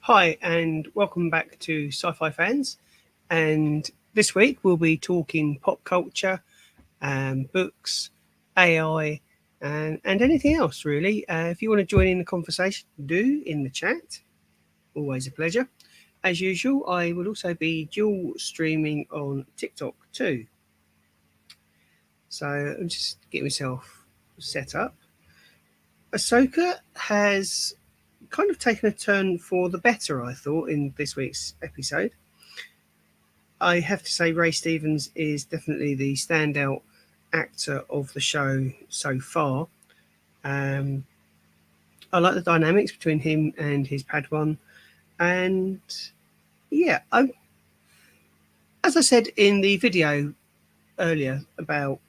Hi, and welcome back to Sci-Fi Fans. And this week we'll be talking pop culture, books, AI, and anything else really. If you want to join in the conversation, do in the chat. Always a pleasure. As usual, I will also be dual streaming on TikTok too. So I'm just getting myself set up. Ahsoka has kind of taken a turn for the better, I thought, in this week's episode. I have to say, Ray Stevens is definitely the standout actor of the show so far. Um, I like the dynamics between him and his Padawan, and yeah, as I said in the video earlier about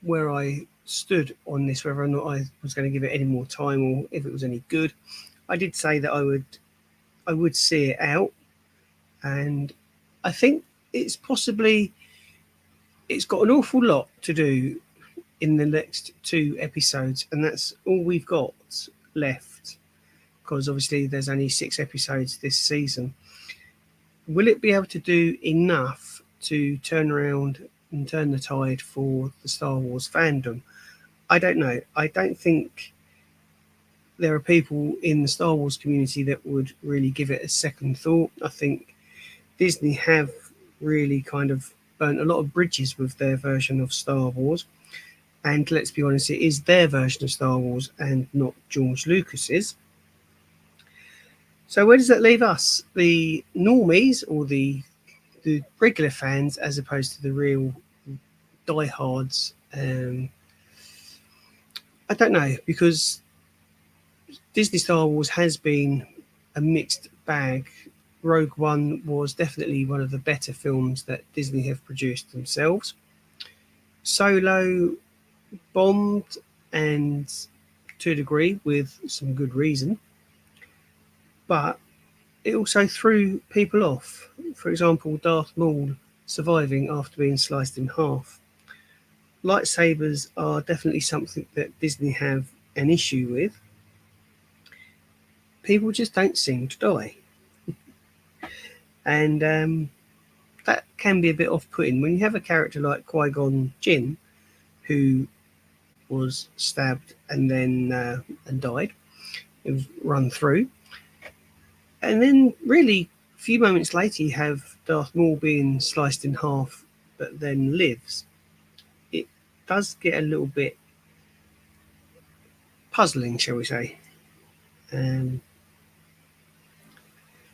where I stood on this, whether or not I was going to give it any more time or if it was any good, I did say that I would see it out, and I think it's got an awful lot to do in the next two episodes, and that's all we've got left because obviously there's only 6 episodes this season. Will it be able to do enough to turn around and turn the tide for the Star Wars fandom? I don't know. I don't think there are people in the Star Wars community that would really give it a second thought. I think Disney have really kind of burnt a lot of bridges with their version of Star Wars. And let's be honest, it is their version of Star Wars and not George Lucas's. So where does that leave us, the normies or the regular fans, as opposed to the real diehards? I don't know, because Disney Star Wars has been a mixed bag. Rogue One was definitely one of the better films that Disney have produced themselves. Solo bombed, and to a degree with some good reason, but it also threw people off. For example, Darth Maul surviving after being sliced in half. Lightsabers are definitely something that Disney have an issue with. People just don't seem to die, and that can be a bit off-putting when you have a character like Qui-Gon Jinn, who was stabbed and died. It was run through, and then really a few moments later you have Darth Maul being sliced in half, but then lives. It does get a little bit puzzling, shall we say. Um,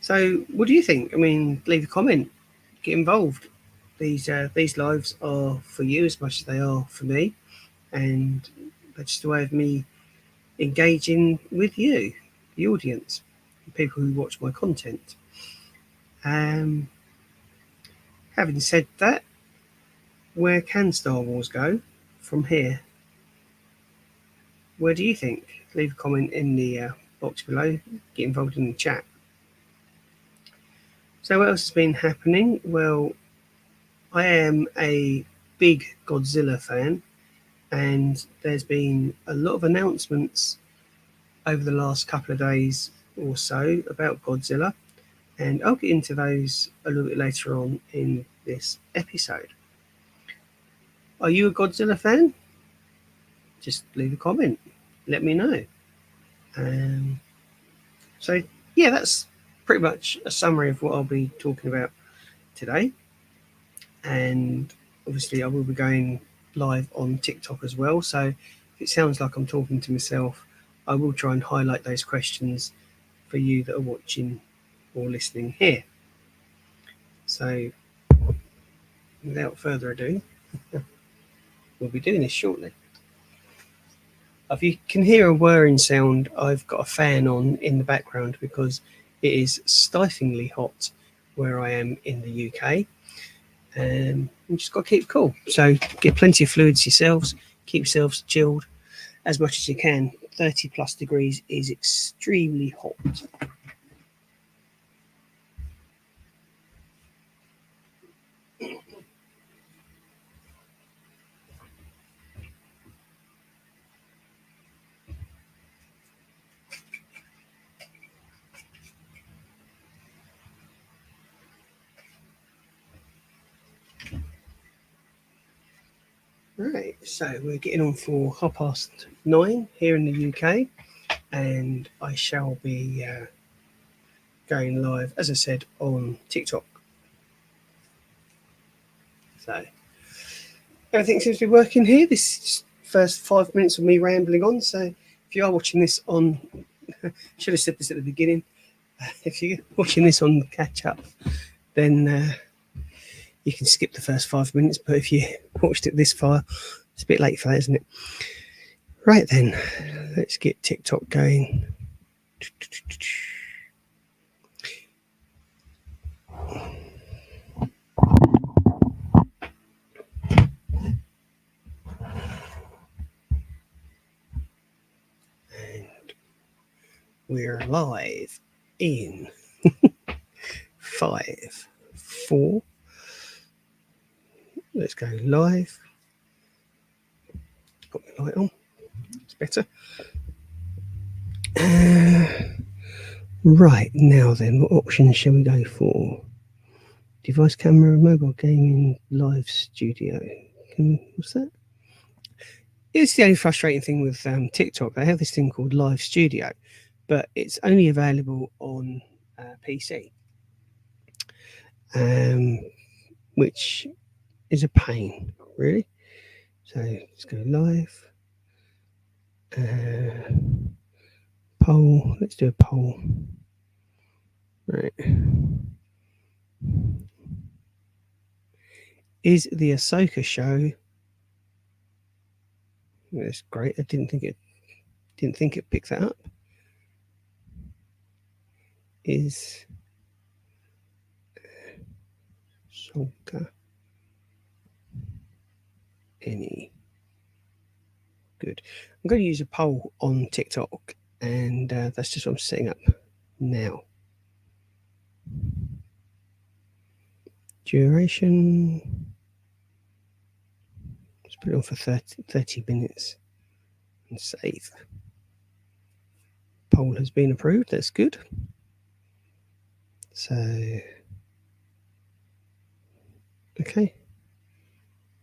so, what do you think? I mean, leave a comment, get involved. These lives are for you as much as they are for me, and that's just a way of me engaging with you, the audience, the people who watch my content. Um, Having said that, where can Star Wars go from here? Where do you think? Leave a comment in the box below. Get involved in the chat. So, what else has been happening? Well, I am a big Godzilla fan, and there's been a lot of announcements over the last couple of days or so about Godzilla, and I'll get into those a little bit later on in this episode. Are you a Godzilla fan? Just leave a comment. Let me know. Um, so, yeah, that's pretty much a summary of what I'll be talking about today. And obviously, I will be going live on TikTok as well. So, if it sounds like I'm talking to myself, I will try and highlight those questions for you that are watching or listening here. So, without further ado, we'll be doing this shortly. If you can hear a whirring sound, I've got a fan on in the background because it is stiflingly hot where I am in the UK. You just got to keep cool. So get plenty of fluids yourselves, keep yourselves chilled as much as you can. 30 plus degrees is extremely hot. Right, so we're getting on for 9:30 here in the UK, and I shall be going live, as I said, on TikTok. So everything seems to be working here. This is first 5 minutes of me rambling on. So if you are watching this on, should have said this at the beginning. If you're watching this on catch up, then you can skip the first 5 minutes. But if you watched it this far, it's a bit late for that, isn't it? Right then, let's get TikTok going. We're live in 5, 4. Let's go live. Got my light on. It's better. Right, now then, what options shall we go for? Device camera, mobile gaming, live studio. What's that? It's the only frustrating thing with TikTok. They have this thing called Live Studio, but it's only available on PC, which is a pain, really. So let's go live. Poll. Let's do a poll. Right. Is the Ahsoka show? That's great. I didn't think it picked that up. Is Ahsoka any good? I'm going to use a poll on TikTok, and that's just what I'm setting up now. Duration. Let's put it on for 30 minutes and save. Poll has been approved. That's good. So, okay.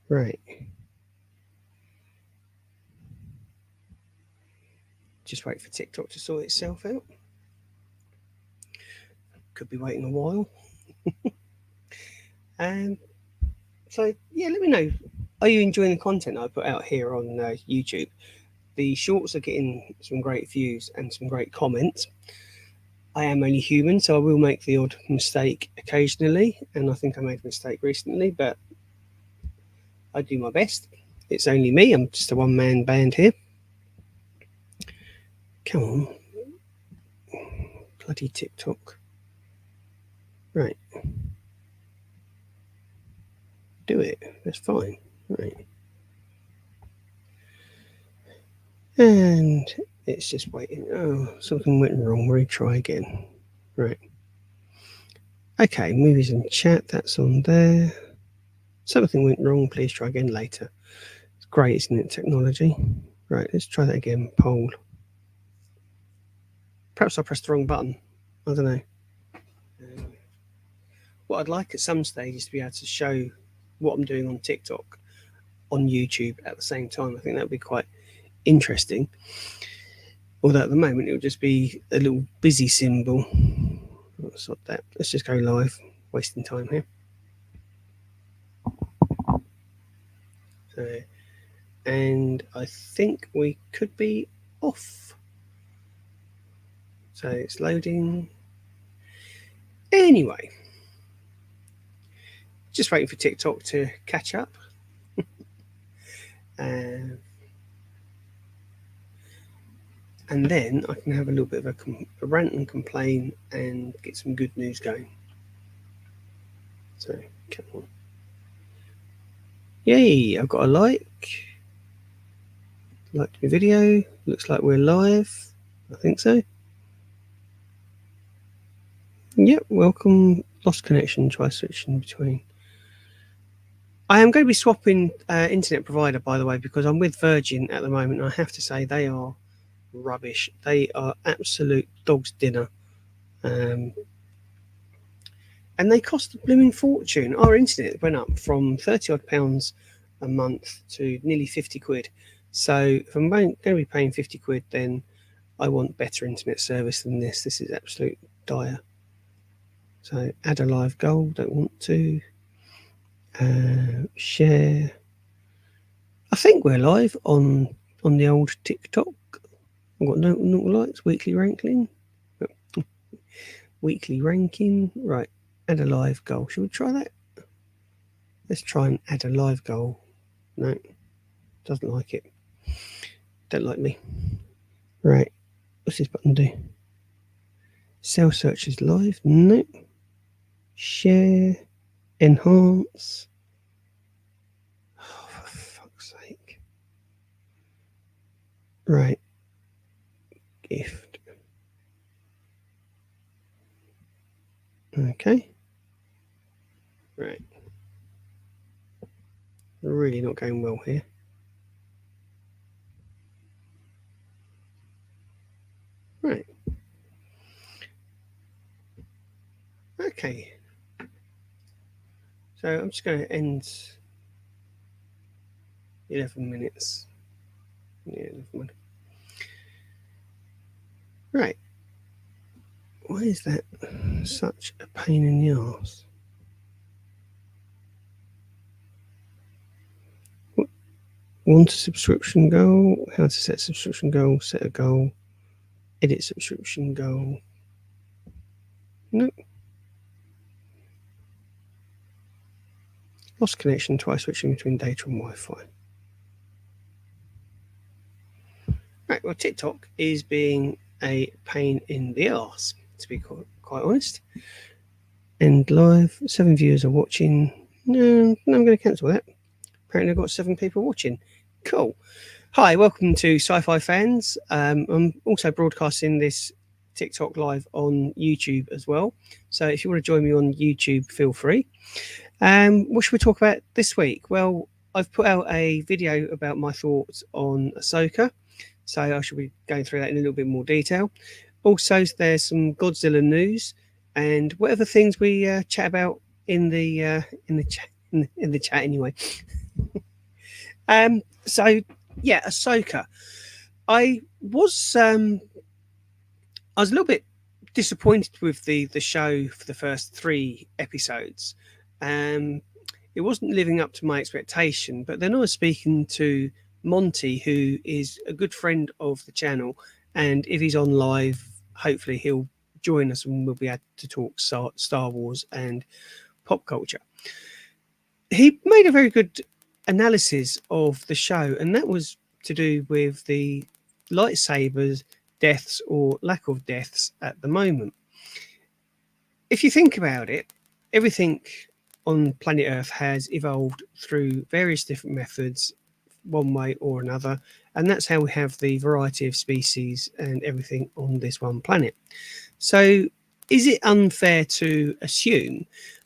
Right. Just wait for TikTok to sort itself out. Could be waiting a while. And so, yeah, let me know. Are you enjoying the content I put out here on YouTube? The shorts are getting some great views and some great comments. I am only human, so I will make the odd mistake occasionally, and I think I made a mistake recently, but I do my best. It's only me. I'm just a one-man band here. Come on. Bloody TikTok. Right. Do it. That's fine. Right. And it's just waiting. Oh, something went wrong. Retry again. Right. Okay, movies and chat. That's on there. Something went wrong. Please try again later. It's great, isn't it? Technology. Right, let's try that again. Poll. Perhaps I pressed the wrong button. I don't know. What I'd like at some stage is to be able to show what I'm doing on TikTok on YouTube at the same time. I think that would be quite interesting. Although at the moment it would just be a little busy symbol. Let's not that. Let's just go live. Wasting time here. So, and I think we could be off. So it's loading. Anyway, just waiting for TikTok to catch up. And then I can have a little bit of a rant and complain and get some good news going. So, come on. Yay, I've got a like. Liked my video. Looks like we're live. I think so. Yep, welcome. Lost connection. Try switching between. I am going to be swapping internet provider, by the way, because I'm with Virgin at the moment. I have to say they are rubbish. They are absolute dog's dinner. And they cost a blooming fortune. Our internet went up from £30 odd a month to nearly 50 quid. So if I'm going to be paying 50 quid, then I want better internet service than this. This is absolute dire. So add a live goal, don't want to. Share. I think we're live on the old TikTok. I've got no likes, weekly ranking. Weekly ranking. Right, add a live goal. Shall we try that? Let's try and add a live goal. No, doesn't like it. Don't like me. Right, what's this button do? Cell search is live. No. Share. Enhance. Oh, for fuck's sake. Right. Gift. Okay. Right. Really not going well here. Right. Okay. So I'm just going to end 11 minutes. Yeah, 11 minutes. Right. Why is that such a pain in the arse? Want a subscription goal? How to set subscription goal? Set a goal. Edit subscription goal. Nope. Lost connection twice, switching between data and Wi-Fi. Right, well, TikTok is being a pain in the arse, to be quite honest. End live. 7 viewers are watching. No, I'm going to cancel that. Apparently I've got 7 people watching. Cool. Hi, welcome to Sci-Fi Fans. I'm also broadcasting this TikTok live on YouTube as well. So if you want to join me on YouTube, feel free. What should we talk about this week? Well, I've put out a video about my thoughts on Ahsoka. So I shall be going through that in a little bit more detail. Also, there's some Godzilla news and whatever things we chat about in the chat anyway. So yeah, Ahsoka. I was a little bit disappointed with the show for the first 3 episodes. It wasn't living up to my expectation, but then I was speaking to Monty, who is a good friend of the channel, and if he's on live, hopefully he'll join us and we'll be able to talk Star Wars and pop culture. He made a very good analysis of the show, and that was to do with the lightsabers deaths or lack of deaths at the moment. If you think about it, everything on planet Earth has evolved through various different methods, one way or another, and that's how we have the variety of species and everything on this one planet. So is it unfair to assume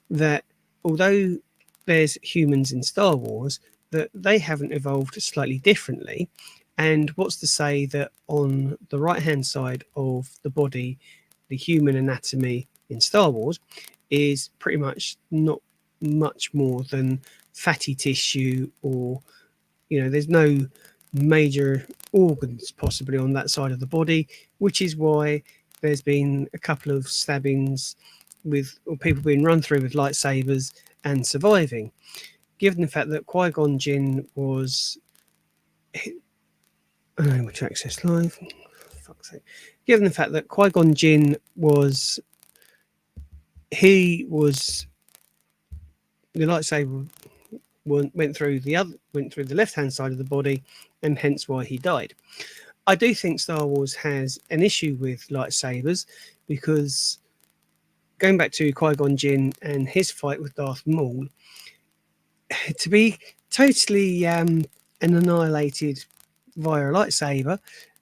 that although there's humans in Star Wars, that they haven't evolved slightly differently? And what's to say that on the right hand side of the body, the human anatomy in Star Wars is pretty much not much more than fatty tissue, or there's no major organs possibly on that side of the body, which is why there's been a couple of stabbings or people being run through with lightsabers and surviving. Given the fact that Qui-Gon Jinn was which access live, for fuck's sake. Given the fact that Qui-Gon Jinn was the lightsaber went through the left hand side of the body, and hence why he died. I do think Star Wars has an issue with lightsabers, because going back to Qui-Gon Jinn and his fight with Darth Maul, to be totally annihilated via a lightsaber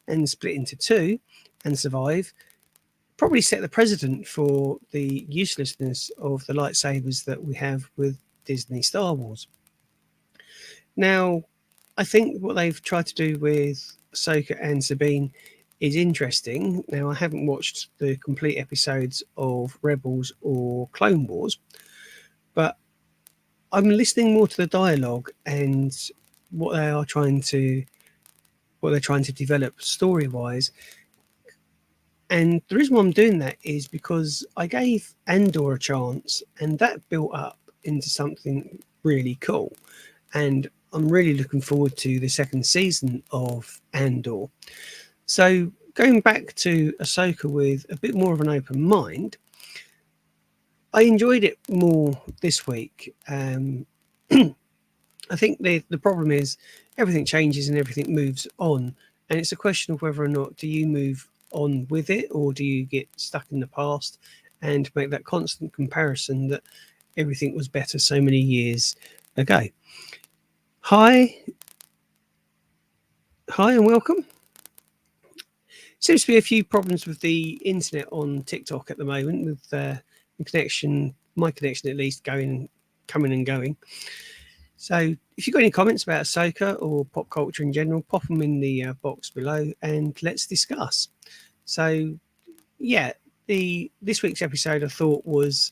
and split into 2 and survive probably set the precedent for the uselessness of the lightsabers that we have with Disney Star Wars. Now, I think what they've tried to do with Ahsoka and Sabine is interesting. Now, I haven't watched the complete episodes of Rebels or Clone Wars, but I'm listening more to the dialogue and what they are trying to what they're trying to develop story wise. And the reason why I'm doing that is because I gave Andor a chance, and that built up into something really cool. And I'm really looking forward to the second season of Andor. So going back to Ahsoka with a bit more of an open mind, I enjoyed it more this week. I think the problem is everything changes and everything moves on, and it's a question of whether or not do you move on with it or do you get stuck in the past and make that constant comparison that everything was better so many years ago. Hi, hi, and welcome. Seems to be a few problems with the internet on TikTok at the moment, with the connection, my connection at least, coming and going. So, if you've got any comments about Ahsoka or pop culture in general, pop them in the box below and let's discuss. So, yeah, the this week's episode I thought was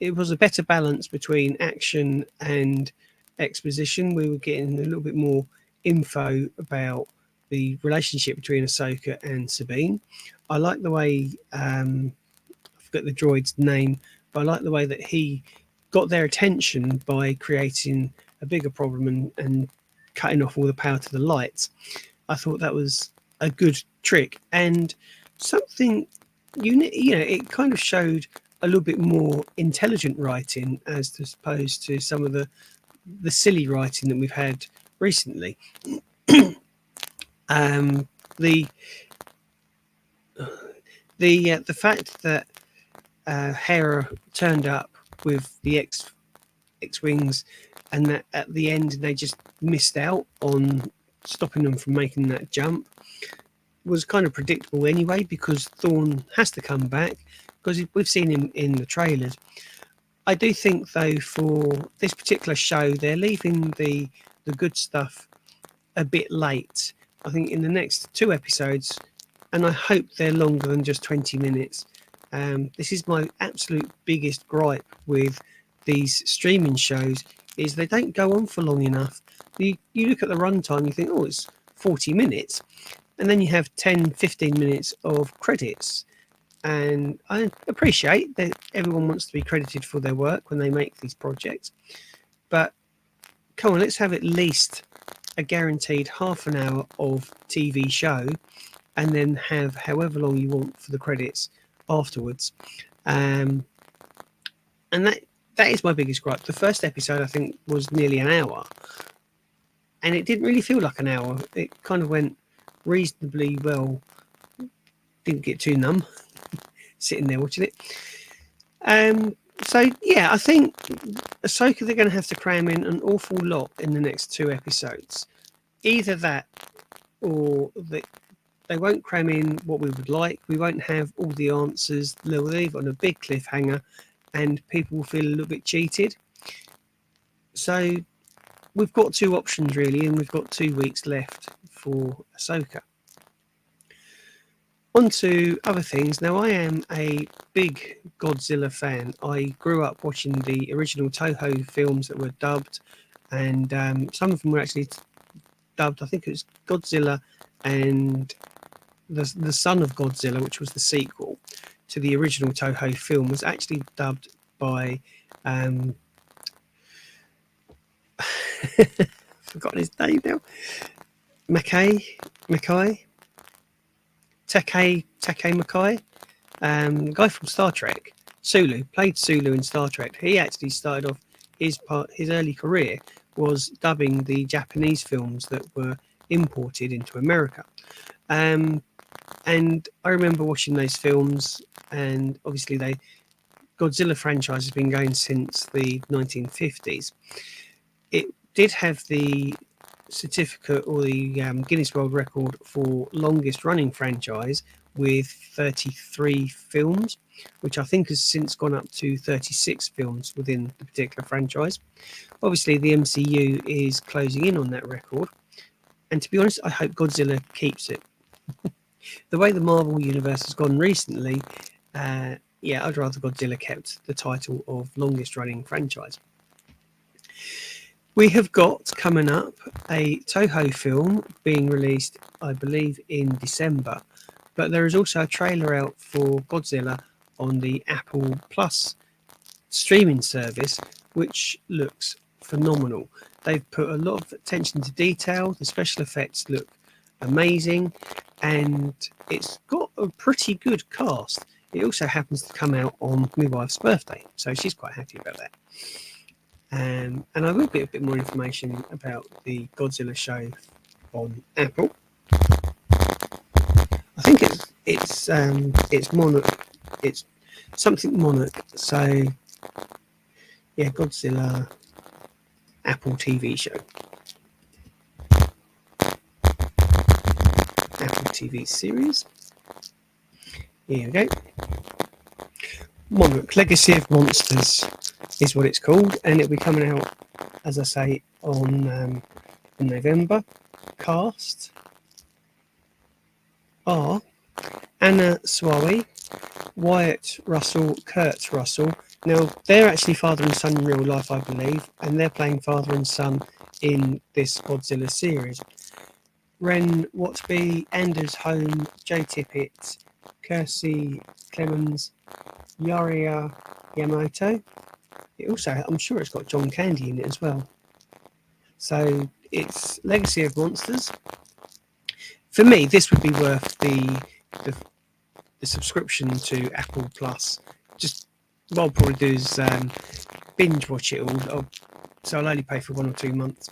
it was a better balance between action and exposition. We were getting a little bit more info about the relationship between Ahsoka and Sabine. I like the way I forget the droid's name, but I like the way that he got their attention by creating a bigger problem and cutting off all the power to the lights. I thought that was a good trick and something you know, it kind of showed a little bit more intelligent writing as opposed to some of the silly writing that we've had recently. um, the the fact that Hera turned up with the X wings, and that at the end they just missed out on stopping them from making that jump was kind of predictable anyway, because Thorne has to come back because we've seen him in the trailers. I do think though for this particular show they're leaving the good stuff a bit late. I think in the next two episodes, and I hope they're longer than just 20 minutes. This is my absolute biggest gripe with these streaming shows is they don't go on for long enough. You look at the runtime, you think, oh, it's 40 minutes. And then you have 10, 15 minutes of credits. And I appreciate that everyone wants to be credited for their work when they make these projects. But come on, let's have at least a guaranteed half an hour of TV show and then have however long you want for the credits afterwards. And that is my biggest gripe. The first episode, I think, was nearly an hour. And it didn't really feel like an hour. It kind of went reasonably well. Didn't get too numb sitting there watching it. So yeah, I think Ahsoka, they're going to have to cram in an awful lot in the next two episodes. Either that, or they won't cram in what we would like. We won't have all the answers. They'll leave on a big cliffhanger, and people will feel a little bit cheated. So we've got two options really, and we've got 2 weeks left for Ahsoka. On to other things. Now, I am a big Godzilla fan. I grew up watching the original Toho films that were dubbed, and some of them were actually dubbed. I think it was Godzilla and the Son of Godzilla, which was the sequel to the original Toho film, was actually dubbed by forgotten his name now. Take Mackay, guy from Star Trek. Sulu played Sulu in Star Trek. He actually started off his early career was dubbing the Japanese films that were imported into America. And I remember watching those films, and obviously the Godzilla franchise has been going since the 1950s. It did have the certificate or the Guinness World Record for longest running franchise with 33 films, which I think has since gone up to 36 films within the particular franchise. Obviously, the MCU is closing in on that record, and to be honest, I hope Godzilla keeps it. The way the Marvel universe has gone recently, yeah, I'd rather Godzilla kept the title of longest running franchise. We have got coming up a Toho film being released, I believe, in December. But there is also a trailer out for Godzilla on the Apple Plus streaming service, which looks phenomenal. They've put a lot of attention to detail. The special effects look amazing, and it's got a pretty good cast. It also happens to come out on my wife's birthday, so she's quite happy about that. And I will get a bit more information about the Godzilla show on Apple. I think it's Monarch. It's something Monarch. So yeah, Godzilla Apple TV show. Apple TV series. Here we go. Monarch Legacy of Monsters is what it's called, and it'll be coming out, as I say, on in November. Cast are Anna Swawi, Wyatt Russell, Kurt Russell. Now, they're actually father and son in real life, I believe, and they're playing father and son in this Godzilla series. Ren Watby, Anders Holm, Joe Tippett, Kirsey Clemens, Yaria Yamato. It also, I'm sure it's got John Candy in it as well. So it's Legacy of Monsters. For me, this would be worth the subscription to Apple Plus. Just what I'll probably do is binge watch it all. So I'll only pay for 1 or 2 months.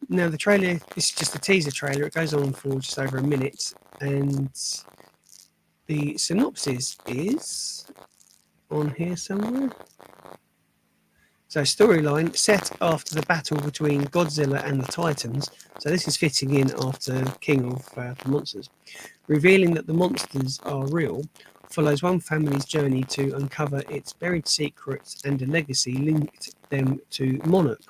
Now the trailer, this is just a teaser trailer. It goes on for just over a minute, and the synopsis is on here somewhere. So storyline set after the battle between Godzilla and the Titans. So this is fitting in after King of the Monsters. Revealing that the monsters are real, follows one family's journey to uncover its buried secrets and a legacy linked them to Monarch.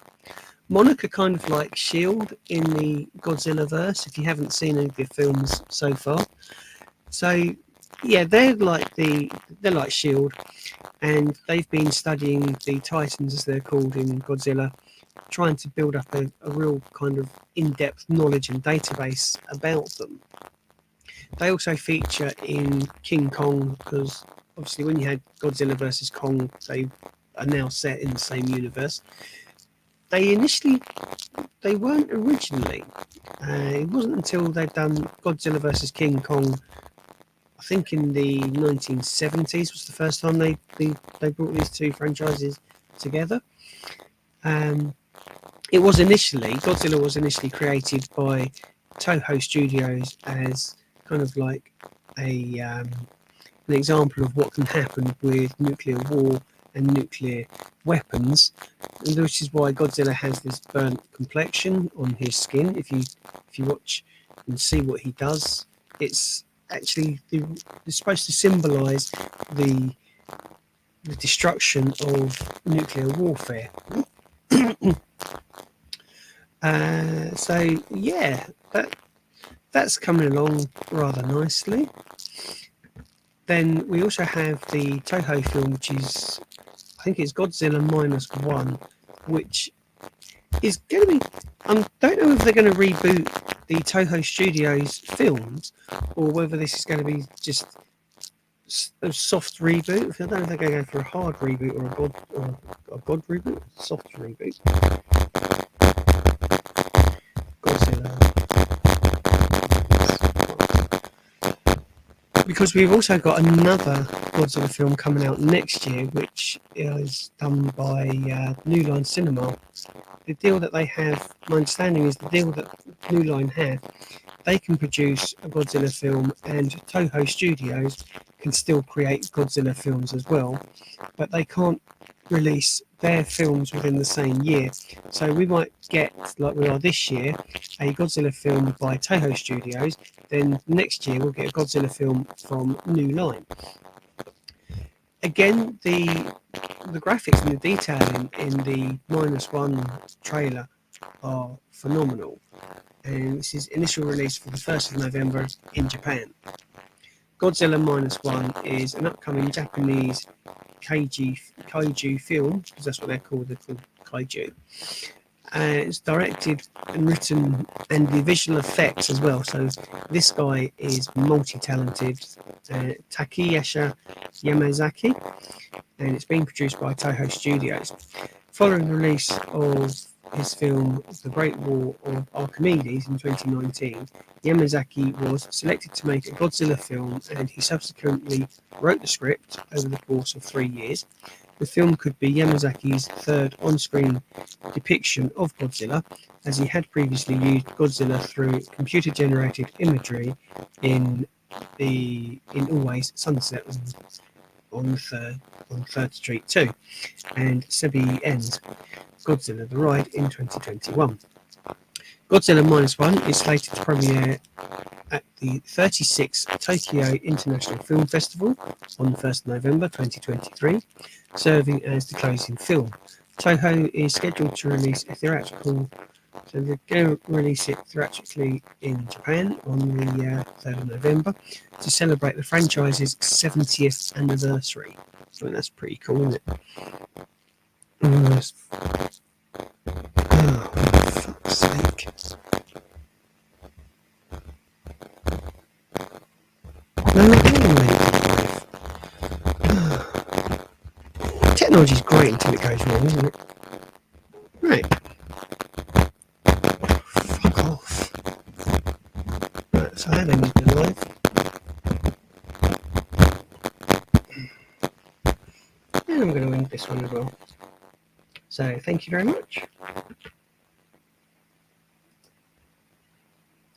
Monarch are kind of like S.H.I.E.L.D. in the Godzilla verse, if you haven't seen any of the films so far. So yeah, they're like S.H.I.E.L.D. and they've been studying the Titans, as they're called in Godzilla, trying to build up a real kind of in-depth knowledge and database about them. They also feature in King Kong, because obviously when you had Godzilla versus Kong, they are now set in the same universe. They weren't originally. It wasn't until they'd done Godzilla versus King Kong, I think in the 1970s was the first time they brought these two franchises together. Godzilla was initially created by Toho Studios as kind of like an example of what can happen with nuclear war and nuclear weapons, and which is why Godzilla has this burnt complexion on his skin. If you watch and see what he does, it's actually it's supposed to symbolise the destruction of nuclear warfare. So yeah, that's coming along rather nicely. Then we also have the Toho film, which is, I think it's Godzilla -1, which is going to be, I don't know if they're going to reboot the Toho Studios films or whether this is going to be just a soft reboot. I don't know if they're going to go for a hard reboot or a god reboot, soft reboot. Godzilla. Because we've also got another Godzilla film coming out next year, which is done by New Line Cinema. The deal that they have, my understanding is the deal that New Line have, they can produce a Godzilla film and Toho Studios can still create Godzilla films as well, but they can't release their films within the same year. So we might get, like we are this year, a Godzilla film by Toho Studios, then next year we'll get a Godzilla film from New Line. Again, the graphics and the detailing in the -1 trailer are phenomenal, and this is initial release for the 1st of November in Japan. Godzilla -1 is an upcoming Japanese kaiju film, because that's what they're called kaiju. It's directed and written, and the visual effects as well. So this guy is multi-talented, Takeyasha Yamazaki, and it's being produced by Toho Studios. Following the release of his film The Great War of Archimedes in 2019, Yamazaki was selected to make a Godzilla film, and he subsequently wrote the script over the course of 3 years. The film could be Yamazaki's third on-screen depiction of Godzilla, as he had previously used Godzilla through computer-generated imagery in Always Sunset on 3rd Street 2, and Sebi Ends Godzilla The Ride in 2021. Godzilla Minus One is slated to premiere at the 36th Tokyo International Film Festival on the 1st November 2023, serving as the closing film. Toho is scheduled to release a theatrical, so they're going to release it theatrically in Japan on the 3rd of November to celebrate the franchise's 70th anniversary. I mean, that's pretty cool, isn't it? Oh, for fuck's sake. No, technology's great until it goes wrong, isn't it? Right. Fuck off. Right, so I have ended the live. And I'm going to end this one as well. So thank you very much.